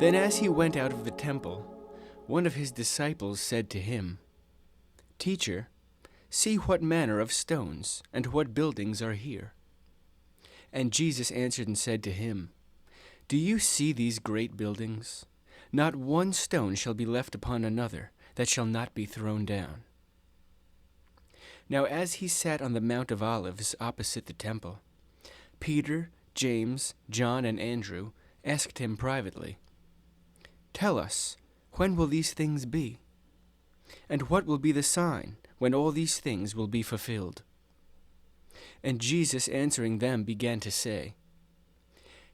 Then as he went out of the temple, one of his disciples said to him, "Teacher, see what manner of stones and what buildings are here." And Jesus answered and said to him, "Do you see these great buildings? Not one stone shall be left upon another that shall not be thrown down." Now as he sat on the Mount of Olives opposite the temple, Peter, James, John, and Andrew asked him privately, "Tell us, when will these things be? And what will be the sign when all these things will be fulfilled?" And Jesus answering them began to say,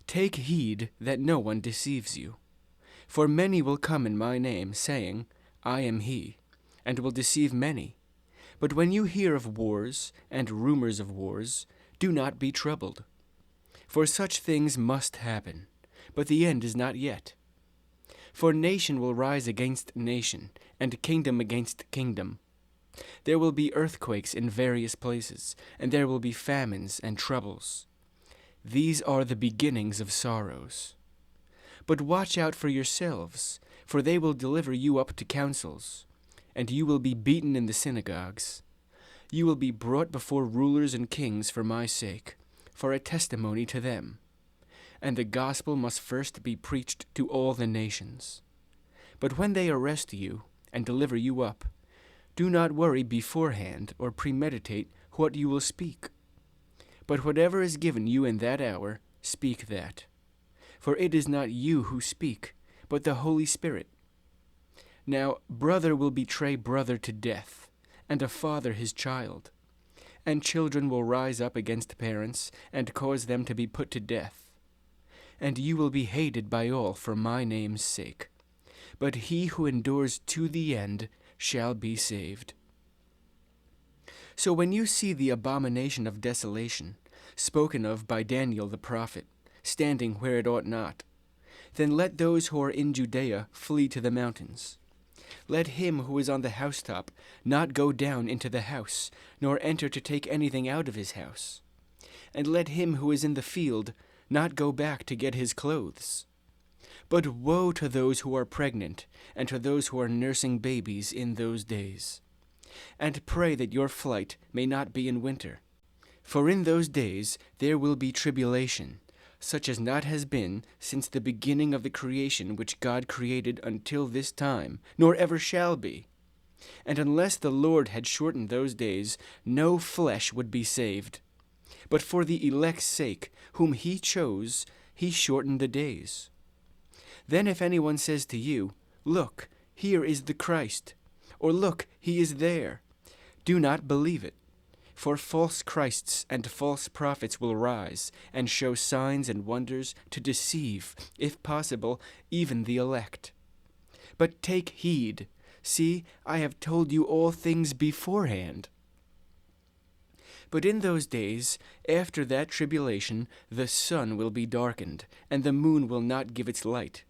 "Take heed that no one deceives you. For many will come in my name, saying, 'I am he,' and will deceive many. But when you hear of wars and rumors of wars, do not be troubled. For such things must happen, but the end is not yet. For nation will rise against nation, and kingdom against kingdom. There will be earthquakes in various places, and there will be famines and troubles. These are the beginnings of sorrows. But watch out for yourselves, for they will deliver you up to councils, and you will be beaten in the synagogues. You will be brought before rulers and kings for my sake, for a testimony to them. And the gospel must first be preached to all the nations. But when they arrest you and deliver you up, do not worry beforehand or premeditate what you will speak. But whatever is given you in that hour, speak that. For it is not you who speak, but the Holy Spirit. Now brother will betray brother to death, and a father his child. And children will rise up against parents, and cause them to be put to death. And you will be hated by all for my name's sake. But he who endures to the end shall be saved. So when you see the abomination of desolation, spoken of by Daniel the prophet, standing where it ought not, then let those who are in Judea flee to the mountains. Let him who is on the housetop not go down into the house, nor enter to take anything out of his house. And let him who is in the field not go back to get his clothes. But woe to those who are pregnant, and to those who are nursing babies in those days. And pray that your flight may not be in winter. For in those days there will be tribulation, such as not has been since the beginning of the creation which God created until this time, nor ever shall be. And unless the Lord had shortened those days, no flesh would be saved. But for the elect's sake, whom he chose, he shortened the days. Then if anyone says to you, 'Look, here is the Christ,' or 'Look, he is there,' do not believe it. For false Christs and false prophets will rise, and show signs and wonders to deceive, if possible, even the elect. But take heed. See, I have told you all things beforehand. But in those days, after that tribulation, the sun will be darkened, and the moon will not give its light.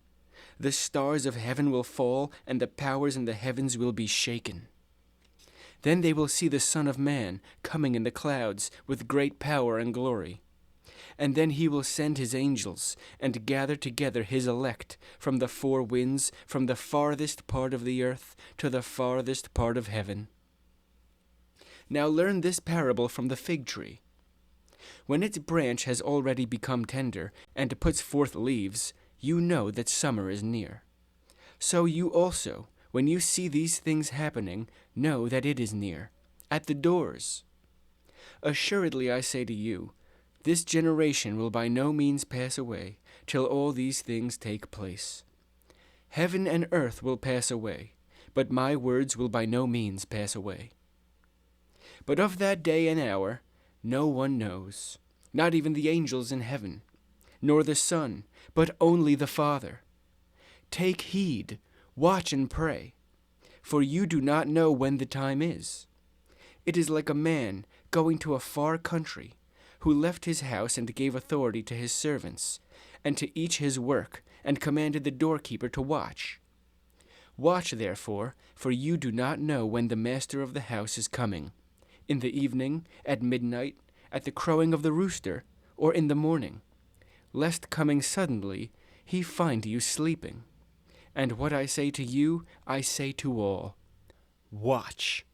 The stars of heaven will fall, and the powers in the heavens will be shaken. Then they will see the Son of Man coming in the clouds with great power and glory. And then he will send his angels, and gather together his elect from the four winds, from the farthest part of the earth to the farthest part of heaven. Now learn this parable from the fig tree. When its branch has already become tender, and puts forth leaves, you know that summer is near. So you also, when you see these things happening, know that it is near, at the doors. Assuredly I say to you, this generation will by no means pass away, till all these things take place. Heaven and earth will pass away, but my words will by no means pass away. But of that day and hour no one knows, not even the angels in heaven, nor the Son, but only the Father. Take heed, watch and pray, for you do not know when the time is. It is like a man going to a far country, who left his house and gave authority to his servants, and to each his work, and commanded the doorkeeper to watch. Watch therefore, for you do not know when the master of the house is coming, in the evening, at midnight, at the crowing of the rooster, or in the morning, lest coming suddenly he find you sleeping. And what I say to you, I say to all, watch.